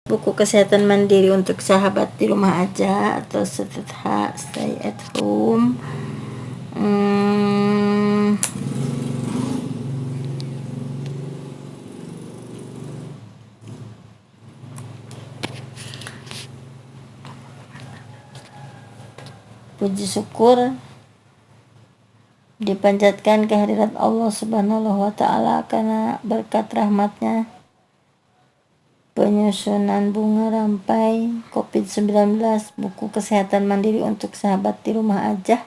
buku kesehatan mandiri untuk sahabat di rumah aja atau stay at home. Puji syukur dipanjatkan kehadirat Allah Subhanahu wa Ta'ala karena berkat rahmatnya penyusunan bunga rampai COVID-19 buku kesehatan mandiri untuk sahabat di rumah aja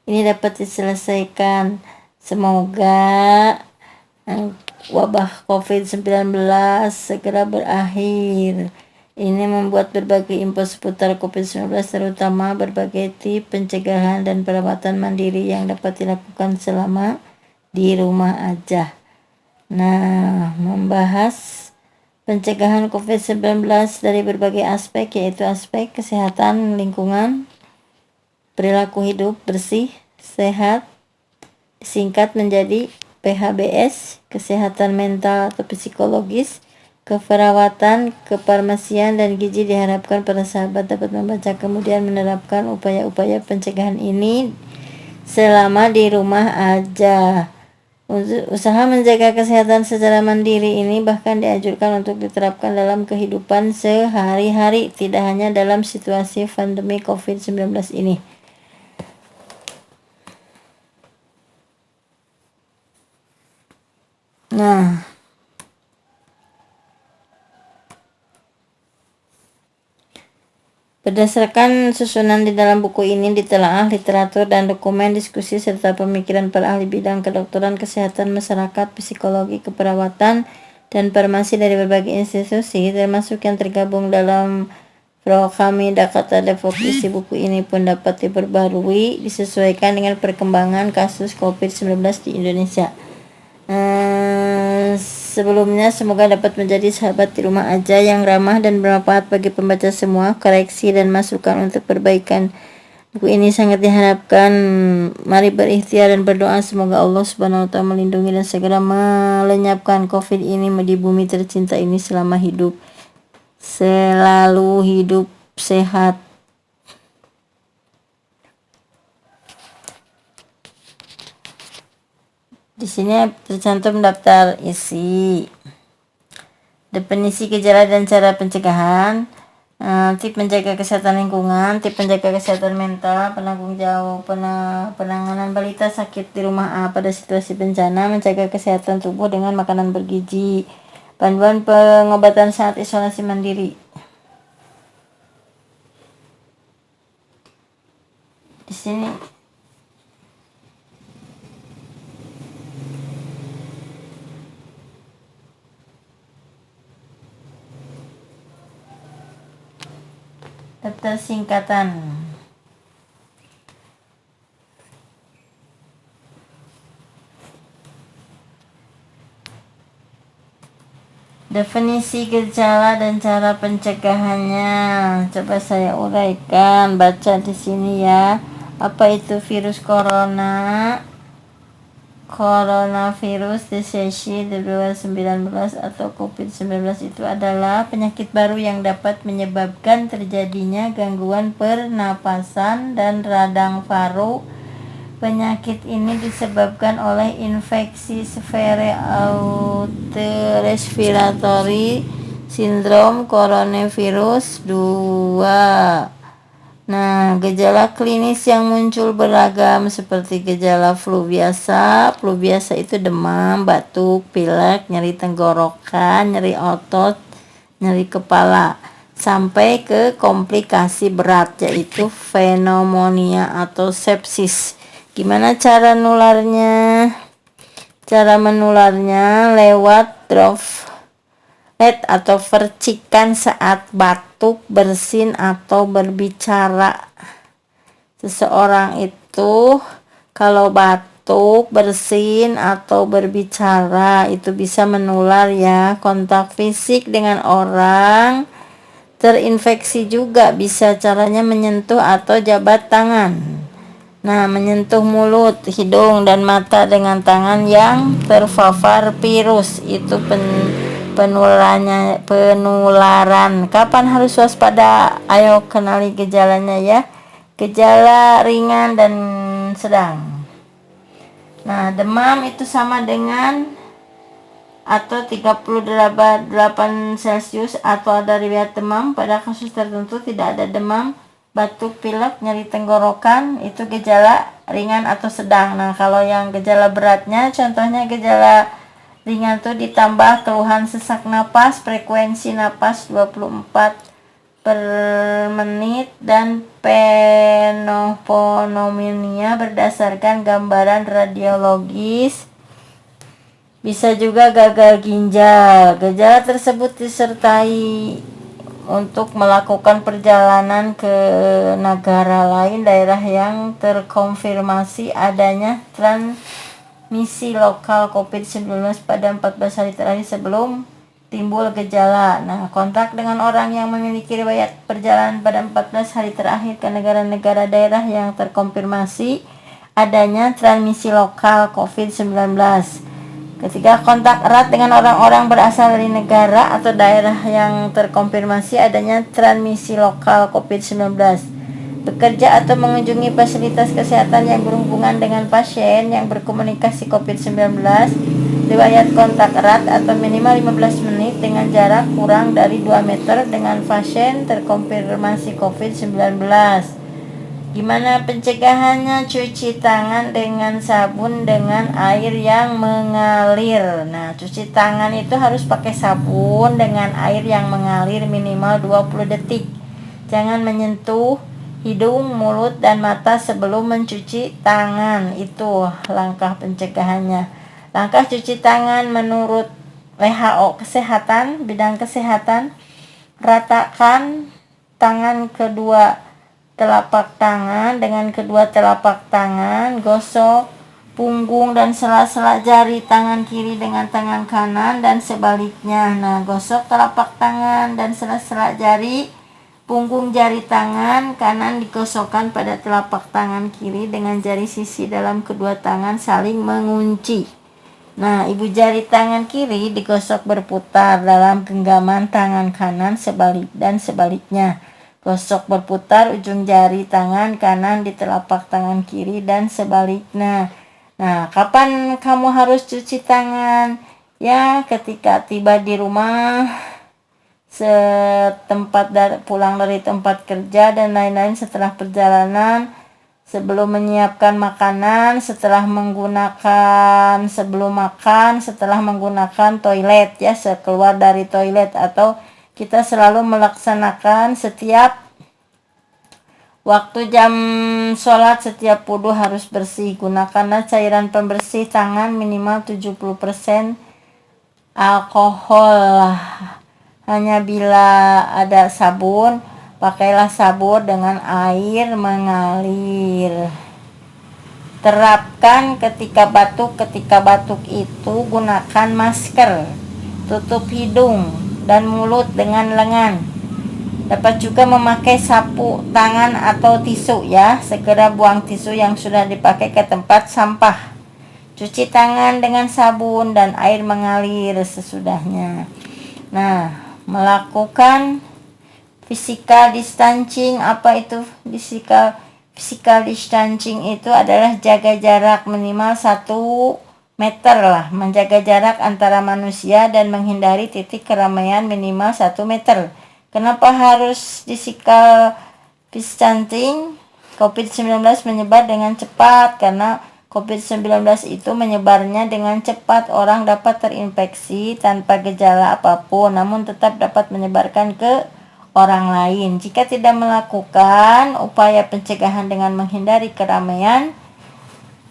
ini dapat diselesaikan. Semoga wabah COVID-19 segera berakhir. Ini membuat berbagai info seputar COVID-19 terutama berbagai tips pencegahan dan perawatan mandiri yang dapat dilakukan selama di rumah aja. Nah, membahas pencegahan COVID-19 dari berbagai aspek, yaitu aspek kesehatan lingkungan, perilaku hidup bersih, sehat, disingkat menjadi PHBS, kesehatan mental atau psikologis, keperawatan, kefarmasian, dan gizi. Diharapkan para sahabat dapat membaca kemudian menerapkan upaya-upaya pencegahan ini selama di rumah aja. Usaha menjaga kesehatan secara mandiri ini bahkan dianjurkan untuk diterapkan dalam kehidupan sehari-hari, tidak hanya dalam situasi pandemi COVID-19 ini. Nah, berdasarkan susunan di dalam buku ini ditelaah literatur dan dokumen diskusi serta pemikiran para ahli bidang kedokteran, kesehatan masyarakat, psikologi, keperawatan, dan farmasi dari berbagai institusi termasuk yang tergabung dalam program Dakata Depok. Isi buku ini pun dapat diperbarui disesuaikan dengan perkembangan kasus COVID-19 di Indonesia. Sebelumnya semoga dapat menjadi sahabat di rumah aja yang ramah dan bermanfaat bagi pembaca semua. Koreksi dan masukan untuk perbaikan buku ini sangat diharapkan. Mari berikhtiar dan berdoa semoga Allah Subhanahu wa Ta'ala melindungi dan segera melenyapkan COVID ini di bumi tercinta ini selama hidup. Selalu hidup sehat. Di sini tercantum daftar isi, definisi gejala dan cara pencegahan, tips menjaga kesehatan lingkungan, tips menjaga kesehatan mental, penanggung jawab penanganan balita sakit di rumah pada situasi bencana, menjaga kesehatan tubuh dengan makanan bergizi, panduan pengobatan saat isolasi mandiri. Di sini daftar singkatan. Definisi gejala dan cara pencegahannya. Coba saya uraikan, baca di sini ya. Apa itu virus corona? Coronavirus disease 2019 atau COVID-19 itu adalah penyakit baru yang dapat menyebabkan terjadinya gangguan pernapasan dan radang paru. Penyakit ini disebabkan oleh infeksi severe acute respiratory syndrome coronavirus 2. Nah, gejala klinis yang muncul beragam seperti gejala flu biasa. Flu biasa itu demam, batuk, pilek, nyeri tenggorokan, nyeri otot, nyeri kepala, sampai ke komplikasi berat yaitu pneumonia atau sepsis. Gimana cara nularnya? Cara menularnya lewat droplet atau percikan saat batuk, bersin, atau berbicara. Seseorang itu kalau batuk, bersin, atau berbicara itu bisa menular ya. Kontak fisik dengan orang terinfeksi juga bisa, caranya menyentuh atau jabat tangan. Nah, menyentuh mulut, hidung, dan mata dengan tangan yang terpapar virus itu penularan. Kapan harus waspada? Ayo kenali gejalanya ya. Gejala ringan dan sedang. Nah, demam itu sama dengan atau 38 Celcius atau ada riwayat demam. Pada kasus tertentu tidak ada demam, batuk, pilek, nyeri tenggorokan, itu gejala ringan atau sedang. Nah, kalau yang gejala beratnya, contohnya gejala ringan itu ditambah keluhan sesak napas, frekuensi napas 24 per menit, dan pneumonia berdasarkan gambaran radiologis. Bisa juga gagal ginjal. Gejala tersebut disertai untuk melakukan perjalanan ke negara lain, daerah yang terkonfirmasi adanya transmisi lokal COVID-19 pada 14 hari terakhir sebelum timbul gejala. Nah, kontak dengan orang yang memiliki riwayat perjalanan pada 14 hari terakhir ke negara-negara daerah yang terkonfirmasi adanya transmisi lokal COVID-19. Ketiga, kontak erat dengan orang-orang berasal dari negara atau daerah yang terkonfirmasi adanya transmisi lokal COVID-19. Bekerja atau mengunjungi fasilitas kesehatan yang berhubungan dengan pasien yang berkomunikasi COVID-19, riwayat kontak erat atau minimal 15 menit dengan jarak kurang dari 2 meter dengan pasien terkonfirmasi COVID-19. Gimana pencegahannya? Cuci tangan dengan sabun dengan air yang mengalir. Nah, cuci tangan itu harus pakai sabun dengan air yang mengalir minimal 20 detik. Jangan menyentuh hidung, mulut, dan mata sebelum mencuci tangan. Itu langkah pencegahannya. Langkah cuci tangan menurut WHO Kesehatan, bidang kesehatan: ratakan tangan kedua telapak tangan dengan kedua telapak tangan, gosok punggung dan sela-sela jari tangan kiri dengan tangan kanan dan sebaliknya. Nah, gosok telapak tangan dan sela-sela jari punggung jari tangan kanan digosokkan pada telapak tangan kiri dengan jari sisi dalam kedua tangan saling mengunci. Nah, ibu jari tangan kiri digosok berputar dalam genggaman tangan kanan dan sebaliknya. Gosok berputar ujung jari tangan kanan di telapak tangan kiri dan sebaliknya. Nah, kapan kamu harus cuci tangan? Ya, ketika tiba di rumah, pulang dari tempat kerja dan lain-lain, setelah perjalanan, sebelum menyiapkan makanan, sebelum makan, setelah menggunakan toilet ya, keluar dari toilet, atau kita selalu melaksanakan setiap waktu jam sholat, setiap wudhu harus bersih. Gunakanlah cairan pembersih tangan minimal 70% alkohol. Hanya bila ada sabun, pakailah sabun dengan air mengalir. Terapkan ketika batuk itu gunakan masker, tutup hidung dan mulut dengan lengan. Dapat juga memakai sapu tangan atau tisu ya. Segera buang tisu yang sudah dipakai ke tempat sampah. Cuci tangan dengan sabun dan air mengalir sesudahnya. Nah, melakukan physical distancing. Apa itu physical distancing? Itu adalah jaga jarak minimal 1 meter lah, menjaga jarak antara manusia dan menghindari titik keramaian minimal 1 meter. Kenapa harus physical distancing? COVID-19 menyebar dengan cepat. Karena COVID-19 itu menyebarnya dengan cepat, orang dapat terinfeksi tanpa gejala apapun, namun tetap dapat menyebarkan ke orang lain. Jika tidak melakukan upaya pencegahan dengan menghindari keramaian,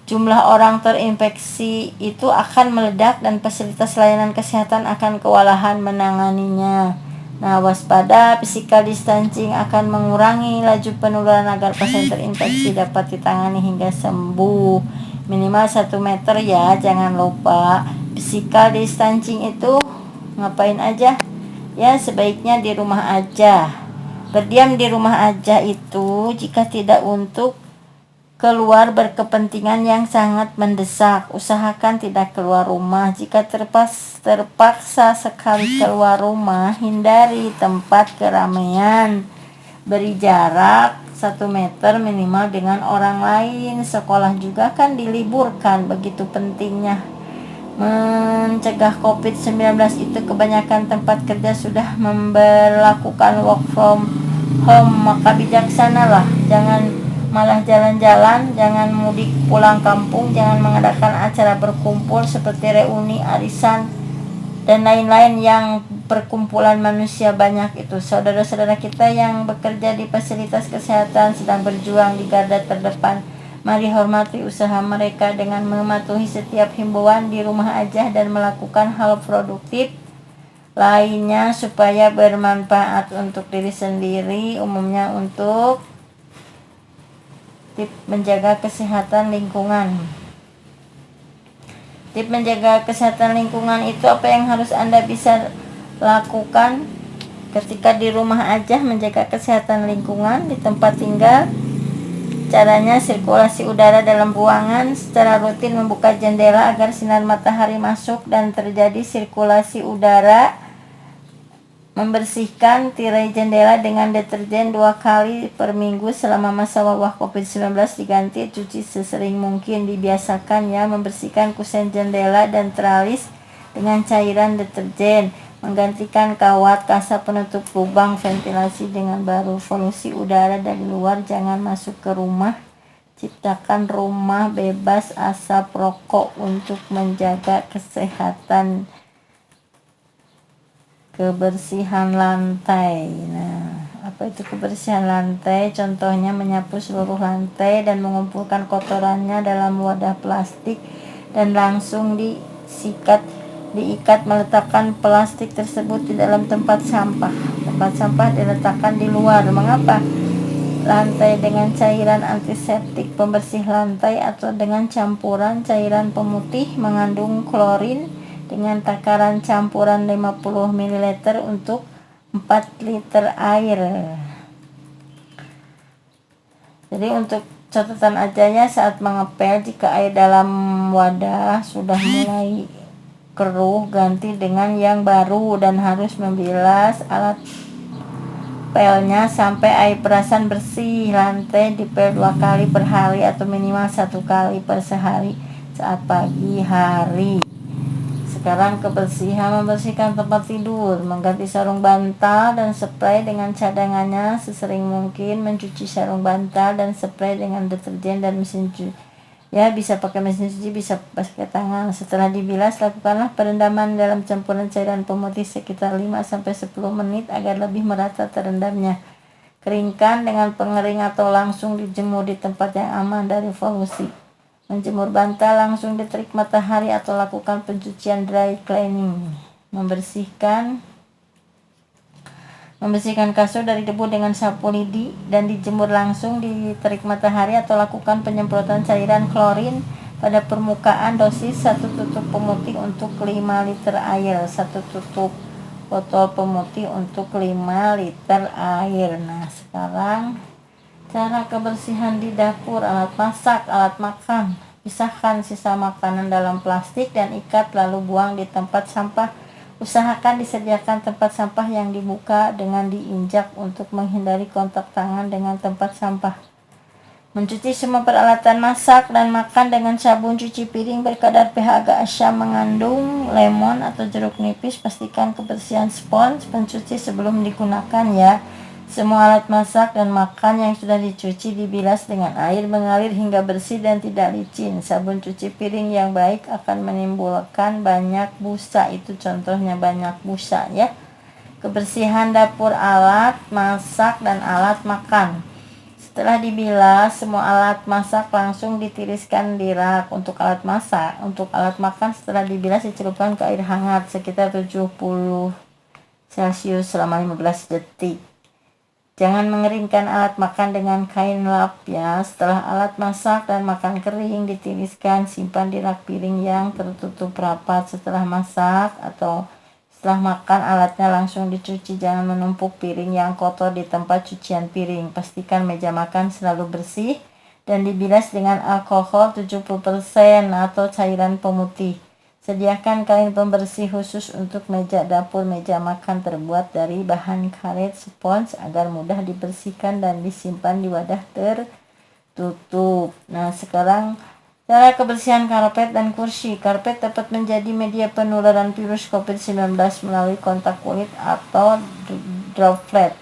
jumlah orang terinfeksi itu akan meledak dan fasilitas layanan kesehatan akan kewalahan menanganinya. Nah, waspada, physical distancing akan mengurangi laju penularan agar pasien terinfeksi dapat ditangani hingga sembuh. Minimal 1 meter ya, jangan lupa. Physical distancing itu ngapain aja? Ya, sebaiknya di rumah aja. Berdiam di rumah aja itu jika tidak untuk keluar berkepentingan yang sangat mendesak, usahakan tidak keluar rumah. Jika terpaksa sekali keluar rumah, hindari tempat keramaian. Beri jarak 1 meter minimal dengan orang lain. Sekolah juga kan diliburkan, begitu pentingnya mencegah COVID-19 itu. Kebanyakan tempat kerja sudah memberlakukan work from home, maka bijaksanalah, jangan malah jalan-jalan, jangan mudik pulang kampung, jangan mengadakan acara berkumpul seperti reuni, arisan, dan lain-lain yang perkumpulan manusia banyak itu. Saudara-saudara kita yang bekerja di fasilitas kesehatan sedang berjuang di garda terdepan. Mari hormati usaha mereka dengan mematuhi setiap himbauan di rumah aja dan melakukan hal produktif lainnya supaya bermanfaat untuk diri sendiri, umumnya untuk tip menjaga kesehatan lingkungan. Tip menjaga kesehatan lingkungan itu apa yang harus Anda bisa lakukan ketika di rumah aja menjaga kesehatan lingkungan di tempat tinggal. Caranya, sirkulasi udara dalam ruangan, secara rutin membuka jendela agar sinar matahari masuk dan terjadi sirkulasi udara. Membersihkan tirai jendela dengan deterjen 2 kali per minggu selama masa wabah COVID-19, diganti cuci sesering mungkin. Dibiasakan ya membersihkan kusen jendela dan teralis dengan cairan deterjen. Menggantikan kawat kaca penutup lubang ventilasi dengan baru. Polusi udara dari luar jangan masuk ke rumah. Ciptakan rumah bebas asap rokok untuk menjaga kesehatan. Kebersihan lantai. Nah, apa itu kebersihan lantai? Contohnya menyapu seluruh lantai dan mengumpulkan kotorannya dalam wadah plastik dan langsung diikat. Meletakkan plastik tersebut di dalam tempat sampah. Tempat sampah diletakkan di luar. Mengapa? Lantai dengan cairan antiseptik pembersih lantai atau dengan campuran cairan pemutih mengandung klorin dengan takaran campuran 50 ml untuk 4 liter air. Jadi untuk catatan ajanya, saat mengepel, jika air dalam wadah sudah mulai keruh, ganti dengan yang baru dan harus membilas alat pelnya sampai air perasan bersih. Lantai dipel 2 kali per hari atau minimal 1 kali per sehari saat pagi hari. Sekarang kebersihan, membersihkan tempat tidur, mengganti sarung bantal dan spray dengan cadangannya sesering mungkin, mencuci sarung bantal dan spray dengan deterjen dan mesin cuci. Ya, bisa pakai mesin cuci, bisa pakai tangan. Setelah dibilas, lakukanlah perendaman dalam campuran cairan pemutih sekitar 5-10 menit agar lebih merata terendamnya. Keringkan dengan pengering atau langsung dijemur di tempat yang aman dari polusi. Menjemur bantal langsung di terik matahari atau lakukan pencucian dry cleaning. Membersihkan kasur dari debu dengan sapu lidi dan dijemur langsung di terik matahari atau lakukan penyemprotan cairan klorin pada permukaan. Dosis 1 tutup pemutih untuk 5 liter air. 1 tutup botol pemutih untuk 5 liter air. Nah, sekarang cara kebersihan di dapur, alat masak, alat makan. Pisahkan sisa makanan dalam plastik dan ikat lalu buang di tempat sampah. Usahakan disediakan tempat sampah yang dibuka dengan diinjak untuk menghindari kontak tangan dengan tempat sampah. Mencuci semua peralatan masak dan makan dengan sabun cuci piring berkadar pH agak asyam mengandung lemon atau jeruk nipis. Pastikan kebersihan spons pencuci sebelum digunakan ya. Semua alat masak dan makan yang sudah dicuci dibilas dengan air mengalir hingga bersih dan tidak licin. Sabun cuci piring yang baik akan menimbulkan banyak busa. Itu contohnya banyak busa ya. Kebersihan dapur, alat masak dan alat makan. Setelah dibilas, semua alat masak langsung ditiriskan di rak. Untuk alat masak, untuk alat makan setelah dibilas dicelupkan ke air hangat sekitar 70 Celcius selama 15 detik. Jangan mengeringkan alat makan dengan kain lap ya. Setelah alat masak dan makan kering ditiriskan, simpan di rak piring yang tertutup rapat. Setelah masak atau setelah makan, alatnya langsung dicuci. Jangan menumpuk piring yang kotor di tempat cucian piring. Pastikan meja makan selalu bersih dan dibilas dengan alkohol 70% atau cairan pemutih. Sediakan kain pembersih khusus untuk meja dapur, meja makan terbuat dari bahan karet spons agar mudah dibersihkan dan disimpan di wadah tertutup. Nah, sekarang cara kebersihan karpet dan kursi. Karpet dapat menjadi media penularan virus COVID-19 melalui kontak kulit atau droplet.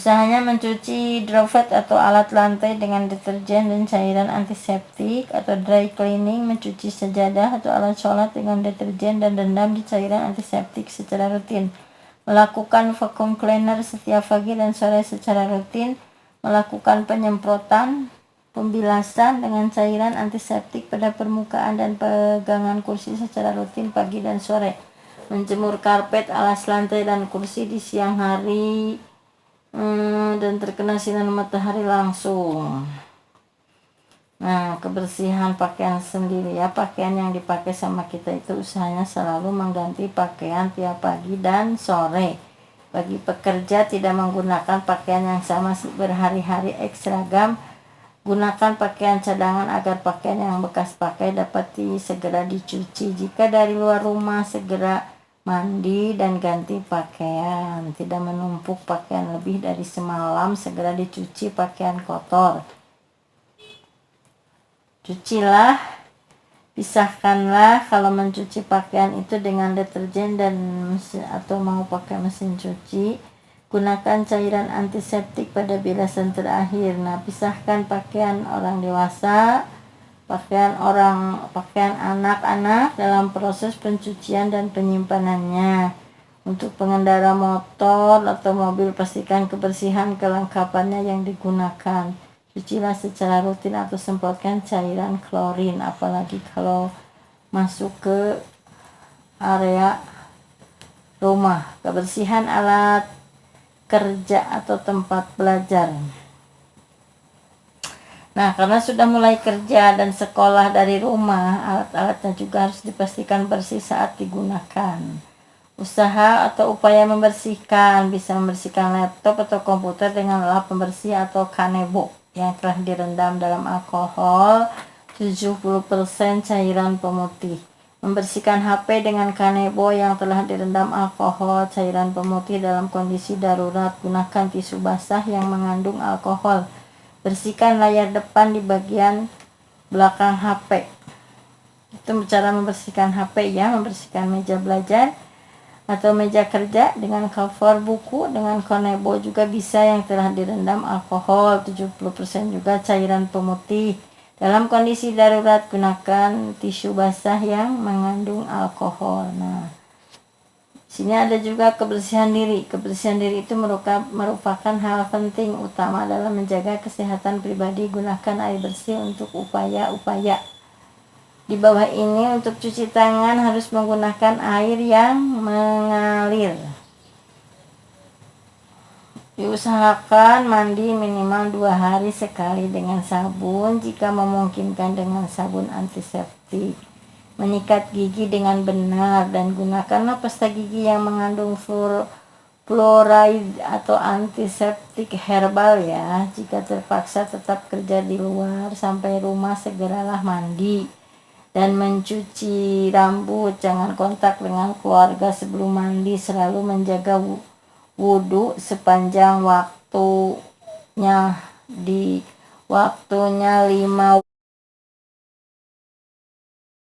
Usahanya mencuci droplet atau alat lantai dengan deterjen dan cairan antiseptik, atau dry cleaning, mencuci sejadah atau alat sholat dengan deterjen dan rendam di cairan antiseptik secara rutin. Melakukan vacuum cleaner setiap pagi dan sore secara rutin. Melakukan penyemprotan pembilasan dengan cairan antiseptik pada permukaan dan pegangan kursi secara rutin pagi dan sore. Menjemur karpet, alas lantai, dan kursi di siang hari dan terkena sinar matahari langsung. Nah, kebersihan pakaian sendiri ya. Pakaian yang dipakai sama kita itu usahanya selalu mengganti pakaian tiap pagi dan sore. Bagi pekerja tidak menggunakan pakaian yang sama berhari-hari seragam. Gunakan pakaian cadangan agar pakaian yang bekas pakai dapat segera dicuci. Jika dari luar rumah, segera mandi dan ganti pakaian. Tidak menumpuk pakaian lebih dari semalam, segera dicuci pakaian kotor. Cucilah, pisahkanlah kalau mencuci pakaian itu dengan deterjen dan atau mau pakai mesin cuci. Gunakan cairan antiseptik pada bilasan terakhir. Nah, pisahkan pakaian orang dewasa, pakaian anak-anak dalam proses pencucian dan penyimpanannya. Untuk pengendara motor atau mobil, pastikan kebersihan kelengkapannya yang digunakan. Cucilah secara rutin atau semprotkan cairan klorin, apalagi kalau masuk ke area rumah. Kebersihan alat kerja atau tempat belajar. Nah, karena sudah mulai kerja dan sekolah dari rumah, alat-alatnya juga harus dipastikan bersih saat digunakan. Usaha atau upaya membersihkan, bisa membersihkan laptop atau komputer dengan lap pembersih atau kanebo yang telah direndam dalam alkohol 70% cairan pemutih. Membersihkan HP dengan kanebo yang telah direndam alkohol cairan pemutih dalam kondisi darurat. Gunakan tisu basah yang mengandung alkohol. Bersihkan layar depan di bagian belakang HP. Itu cara membersihkan HP ya. Membersihkan meja belajar atau meja kerja dengan cover buku dengan kanebo juga bisa yang telah direndam alkohol 70% juga cairan pemutih. Dalam kondisi darurat gunakan tisu basah yang mengandung alkohol. Nah, sini ada juga kebersihan diri. Kebersihan diri itu merupakan hal penting utama dalam menjaga kesehatan pribadi. Gunakan air bersih untuk upaya-upaya. Di bawah ini untuk cuci tangan harus menggunakan air yang mengalir. Diusahakan mandi minimal 2 hari sekali dengan sabun, jika memungkinkan dengan sabun antiseptik. Menyikat gigi dengan benar dan gunakanlah pasta gigi yang mengandung fluoride atau antiseptik herbal ya. Jika terpaksa tetap kerja di luar, sampai rumah segeralah mandi dan mencuci rambut. Jangan kontak dengan keluarga sebelum mandi. Selalu menjaga wudhu sepanjang waktunya, di waktunya 5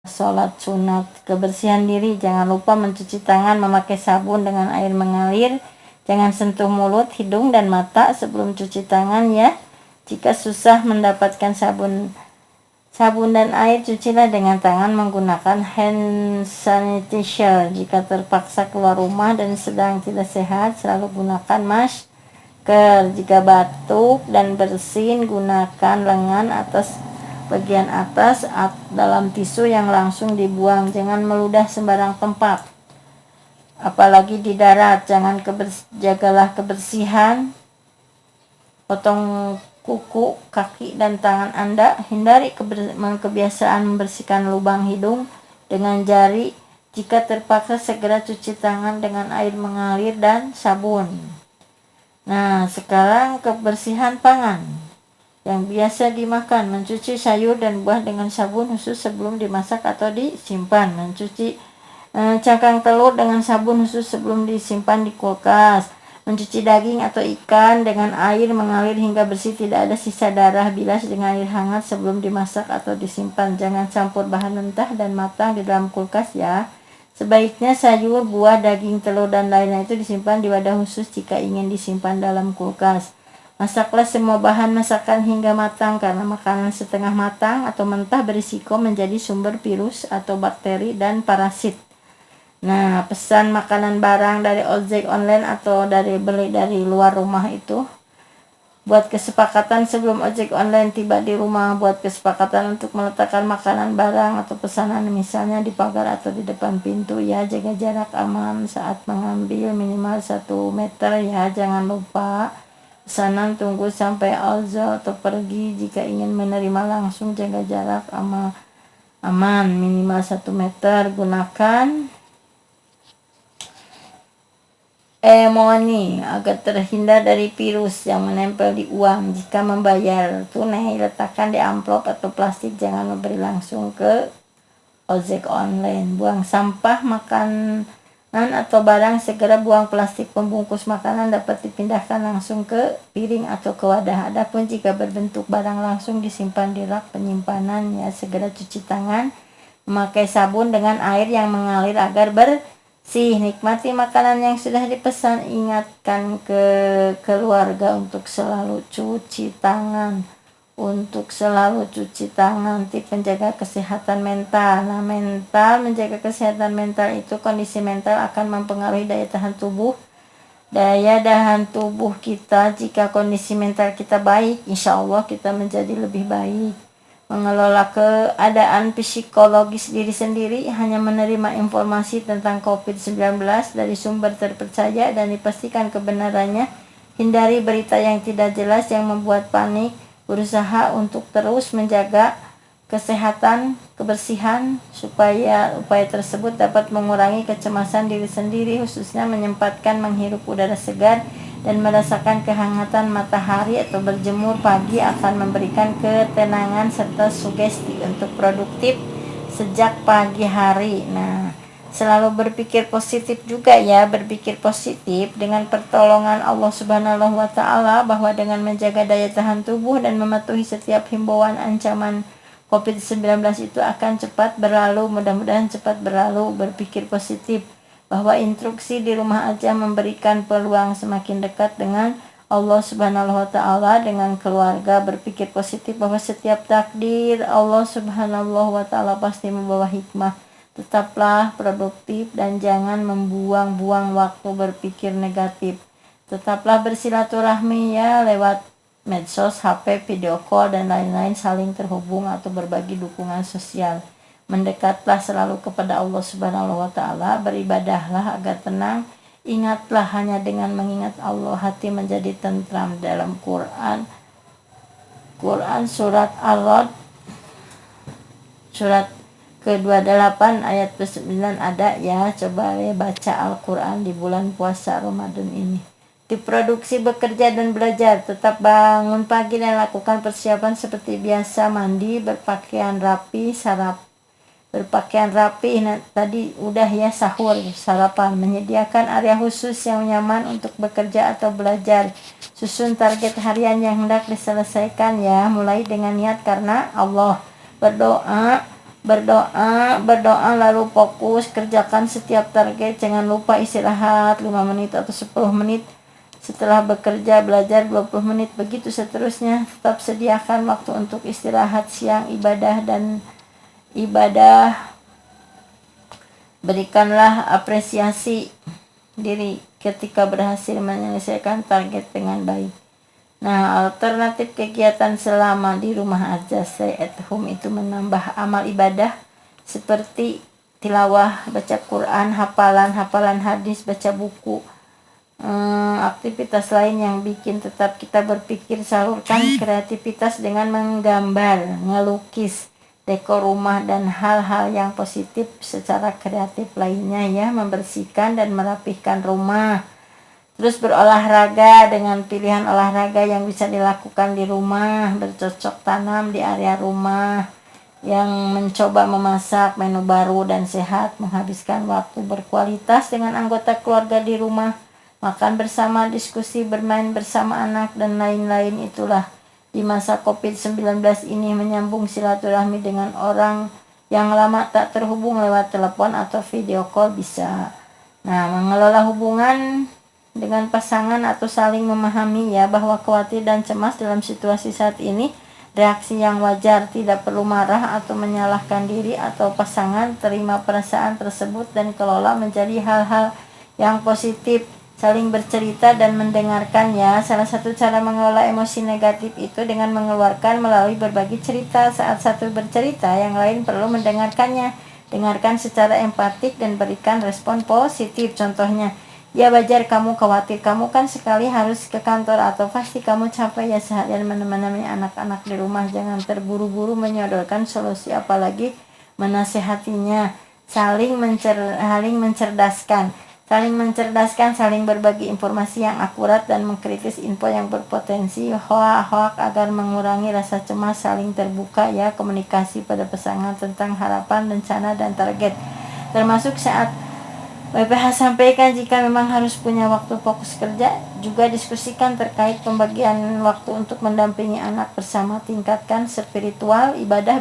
sholat sunat. Kebersihan diri, jangan lupa mencuci tangan memakai sabun dengan air mengalir. Jangan sentuh mulut, hidung, dan mata sebelum cuci tangan ya. Jika susah mendapatkan sabun dan air, cucilah dengan tangan menggunakan hand sanitizer. Jika terpaksa keluar rumah dan sedang tidak sehat, selalu gunakan masker. Jika batuk dan bersin, gunakan lengan bagian atas dalam tisu yang langsung dibuang. Jangan meludah sembarang tempat, apalagi di darat. Jagalah kebersihan. Potong kuku, kaki, dan tangan Anda. Hindari kebiasaan membersihkan lubang hidung dengan jari. Jika terpaksa, segera cuci tangan dengan air mengalir dan sabun. Nah, sekarang kebersihan pangan. yang biasa dimakan, mencuci sayur dan buah dengan sabun khusus sebelum dimasak atau disimpan, mencuci cangkang telur dengan sabun khusus sebelum disimpan di kulkas, mencuci daging atau ikan dengan air mengalir hingga bersih, tidak ada sisa darah, bilas dengan air hangat sebelum dimasak atau disimpan. Jangan campur bahan mentah dan matang di dalam kulkas ya. Sebaiknya sayur, buah, daging, telur, dan lainnya itu disimpan di wadah khusus jika ingin disimpan dalam kulkas. Masaklah semua bahan masakan hingga matang, karena makanan setengah matang atau mentah berisiko menjadi sumber virus atau bakteri dan parasit. Nah, pesan makanan barang dari ojek online atau beli dari luar rumah itu, buat kesepakatan sebelum ojek online tiba di rumah, buat kesepakatan untuk meletakkan makanan barang atau pesanan misalnya di pagar atau di depan pintu ya. Jaga jarak aman saat mengambil, minimal 1 meter ya. Jangan lupa pesanan tunggu sampai azan atau pergi. Jika ingin menerima langsung, jaga jarak aman minimal 1 meter. Gunakan e-money agar terhindar dari virus yang menempel di uang. Jika membayar tunai, letakkan di amplop atau plastik, jangan memberi langsung ke ojek online. Buang sampah makanan atau barang, segera buang plastik pembungkus makanan, dapat dipindahkan langsung ke piring atau ke wadah. Adapun jika berbentuk barang langsung disimpan di rak penyimpanan ya, segera cuci tangan memakai sabun dengan air yang mengalir agar bersih. Nikmati makanan yang sudah dipesan. Ingatkan ke keluarga untuk selalu cuci tangan. Tip menjaga kesehatan mental. Nah, menjaga kesehatan mental itu, kondisi mental akan mempengaruhi daya tahan tubuh kita. Jika kondisi mental kita baik, insya Allah kita menjadi lebih baik. Mengelola keadaan psikologis diri sendiri, hanya menerima informasi tentang COVID-19 dari sumber terpercaya dan dipastikan kebenarannya. Hindari berita yang tidak jelas yang membuat panik. Berusaha untuk terus menjaga kesehatan, kebersihan, supaya upaya tersebut dapat mengurangi kecemasan diri sendiri, khususnya menyempatkan menghirup udara segar dan merasakan kehangatan matahari atau berjemur pagi akan memberikan ketenangan serta sugesti untuk produktif sejak pagi hari. Nah, selalu berpikir positif juga ya, berpikir positif dengan pertolongan Allah Subhanahu wa Ta'ala, bahwa dengan menjaga daya tahan tubuh dan mematuhi setiap himbauan ancaman COVID-19 itu akan cepat berlalu, mudah-mudahan cepat berlalu. Berpikir positif bahwa instruksi di rumah aja memberikan peluang semakin dekat dengan Allah Subhanahu wa Ta'ala, dengan keluarga. Berpikir positif bahwa setiap takdir Allah Subhanahu wa Ta'ala pasti membawa hikmah. Tetaplah produktif dan jangan membuang-buang waktu berpikir negatif. Tetaplah bersilaturahmi ya, lewat medsos, HP, video call, dan lain-lain, saling terhubung atau berbagi dukungan sosial. Mendekatlah selalu kepada Allah Subhanahu wa Ta'ala, beribadahlah agar tenang. Ingatlah, hanya dengan mengingat Allah hati menjadi tentram. Dalam Quran surat Al-Ra'd surat ke-28 ayat ke-9 ada ya. Coba ya baca Al-Quran di bulan puasa Ramadan ini. Diproduksi, bekerja dan belajar. Tetap bangun pagi dan lakukan persiapan seperti biasa, mandi, berpakaian rapi, Nah, tadi udah ya, sahur, sarapan, menyediakan area khusus yang nyaman untuk bekerja atau belajar. Susun target harian yang hendak diselesaikan ya, mulai dengan niat karena Allah. Berdoa lalu fokus kerjakan setiap target. Jangan lupa istirahat 5 menit atau 10 menit. Setelah bekerja, belajar 20 menit, begitu seterusnya. Tetap sediakan waktu untuk istirahat siang, ibadah. Berikanlah apresiasi diri ketika berhasil menyelesaikan target dengan baik. Nah, alternatif kegiatan selama di rumah aja, stay at home, itu menambah amal ibadah seperti tilawah, baca Quran, hafalan hadis, baca buku, aktivitas lain yang bikin tetap kita berpikir. Salurkan kreativitas dengan menggambar, ngelukis, dekor rumah, dan hal-hal yang positif secara kreatif lainnya ya. Membersihkan dan merapihkan rumah. Terus berolahraga dengan pilihan olahraga yang bisa dilakukan di rumah, bercocok tanam di area rumah, yang mencoba memasak menu baru dan sehat, menghabiskan waktu berkualitas dengan anggota keluarga di rumah, makan bersama, diskusi, bermain bersama anak, dan lain-lain. Itulah di masa COVID-19 ini menyambung silaturahmi dengan orang yang lama tak terhubung lewat telepon atau video call bisa. Nah, mengelola hubungan dengan pasangan atau saling memahami ya bahwa khawatir dan cemas dalam situasi saat ini reaksi yang wajar, tidak perlu marah atau menyalahkan diri atau pasangan, terima perasaan tersebut dan kelola menjadi hal-hal yang positif, saling bercerita dan mendengarkan ya. Salah satu cara mengelola emosi negatif itu dengan mengeluarkan melalui berbagi cerita. Saat satu bercerita, yang lain perlu mendengarkannya. Dengarkan secara empatik dan berikan respon positif. Contohnya, ya wajar kamu khawatir, kamu kan sekali harus ke kantor atau pasti kamu capek ya seharian menemani anak-anak di rumah. Jangan terburu-buru menyodorkan solusi apalagi menasehatinya. Saling mencerdaskan, saling berbagi informasi yang akurat dan mengkritis info yang berpotensi hoak agar mengurangi rasa cemas. Saling terbuka ya, komunikasi pada pasangan tentang harapan, rencana, dan target, termasuk saat WPH. Sampaikan jika memang harus punya waktu fokus kerja. Juga diskusikan terkait pembagian waktu untuk mendampingi anak bersama. Tingkatkan spiritual, ibadah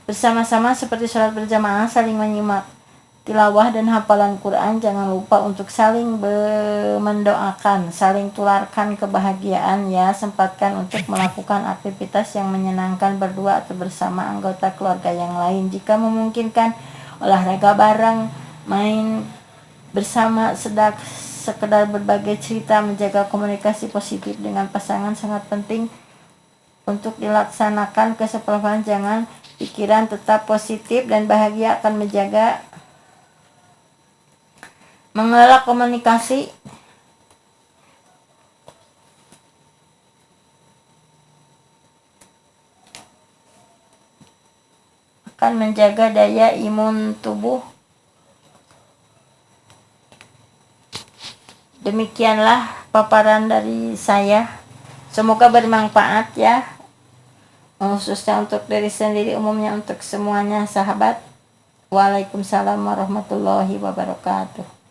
bersama-sama seperti sholat berjamaah, saling menyimak tilawah dan hafalan Quran. Jangan lupa untuk saling mendoakan, saling tularkan kebahagiaan ya. Sempatkan untuk melakukan aktivitas yang menyenangkan berdua atau bersama anggota keluarga yang lain. Jika memungkinkan, olahraga bareng, main bersama, sekedar berbagi cerita. Menjaga komunikasi positif dengan pasangan sangat penting untuk dilaksanakan keseluruhan. Jangan pikiran tetap positif dan bahagia akan mengelola komunikasi akan menjaga daya imun tubuh. Demikianlah paparan dari saya, semoga bermanfaat ya, khususnya untuk diri sendiri, umumnya untuk semuanya sahabat. Waalaikumsalam warahmatullahi wabarakatuh.